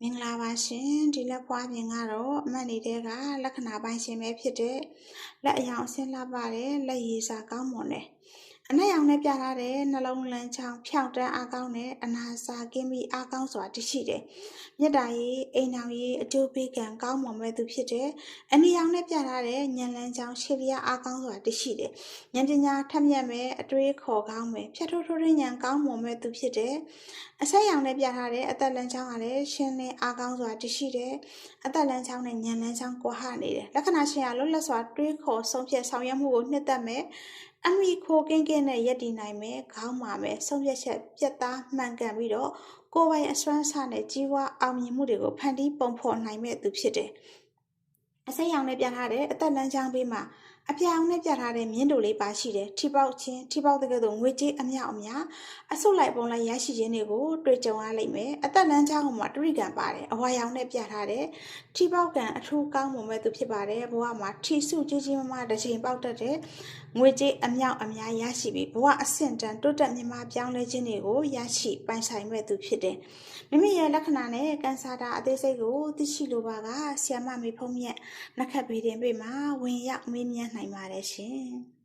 မင်္ဂလာပါရှင်ဒီလက်ဖွားပြင်ကတော့အမှတ်နေတဲ့ကလက္ခဏာပိုင်းရှင်ပဲဖြစ်တဲ့လက်အယောင်အဆင်းလှပတဲ့လက်ရည်စာကောင်းမွန်တယ်အနက်ရောင်နဲ့ပြထားတဲ့နှလုံးလန်းချောင်းဖြောင့်တန်းအားကောင်းတဲ့အနာစာကင်းပြီးအားကောင်းစွာတရှိတယ်မြတ်တာရေးအိမ်အောင်ရေးအကျိုးပေးကံကောင်းမွန်မဲ့သူဖြစ်တဲ့အနီရောင်နဲ့ပြထားတဲ့ညံလန်းချောင်းရှေ့လျာအားကောင်းစွာတရှိတယ်ဉာဏ်ပညာထက်မြက်မဲ့အတွေးခေါ်ကောင်းမဲ့ဖြတ်ထိုးထိုးရင်းဉာဏ်ကောင်းမွန်မဲ့သူဖြစ်တဲ့အဆက်ရောင်နဲ့ပြထားတဲ့အသက်လန်းချောင်းကလည်းရှင်းလင်းအားကောင်းစွာတရှိတဲ့အသက်လန်းချောင်းနဲ့ညံလန်းချောင်းကွာဟနေတယ်လက္ခဏာရှင်ကလွတ်လပ်စွာတွေးခေါ်ဆုံးဖြတ်ဆောင်ရွက်မှုကိုနှစ်သက်မဲ့အမိခိုကင်းကင်းနဲ့ရည်တည်နိုင်မယ်ခေါင်းမာမယ်ဆုံးဖြတ်ချက်ပြတ်သားမှန်ကန်ပြီးတော့ကိုယ်ပိုင်အစွမ်းစားနဲ့ကြီးဝါအောင်မြင်မှုတွေကိုဖန်တီးပုံဖော်နိုင်မဲ့သူဖြစ်တယ်အစိမ်းရောင်နဲ့ပြထားတဲ့အသက်လန်းချောင်းပေးမှာအပြောင်နဲ့ပြထားတဲ့မြင်းတို့လေးပါရှိတယ်ထိပေါက်ချင်းထိပေါက်တဲ့ကဲ့သို့ငွေကြေးအမြောက်အများအဆုတ်လိုက်ပုံလိုက်ရရှိခြင်းတွေကိုတွေ့ကြုံရလိမ့်မယ်အသက်လန်းချောင်းမှာတရိကံပါတယ်အဝါရောင်နဲ့ပြထားတဲ့ထိပေါက်ကံအထူးကောင်းမွန်မဲ့သူဖြစ်ပါတယ်ဘဝမှာထိစုကြီးကြီးမားမားတစ်ချိန်ပေါက်တတ်တဲ့ငွေကြေးအမြောက်အများရရှိပြီးဘဝအဆင့်တန်းတိုးတက်မြင့်မားပြောင်းလဲခြင်းတွေကိုရရှိပိုင်ဆိုင်မဲ့သူဖြစ်တယ်မိမိရဲ့လက္ခဏာနဲ့ကန်ဆာတာအသေးစိတ်ကိုသိရှိလိုပါကဆီယမမေဖုံးမြက်နှက်ခတ်ပေးတင်ပေးမှာဝင်ရောက်မေးမြန်းနိုင်ပါတယ်ရှင်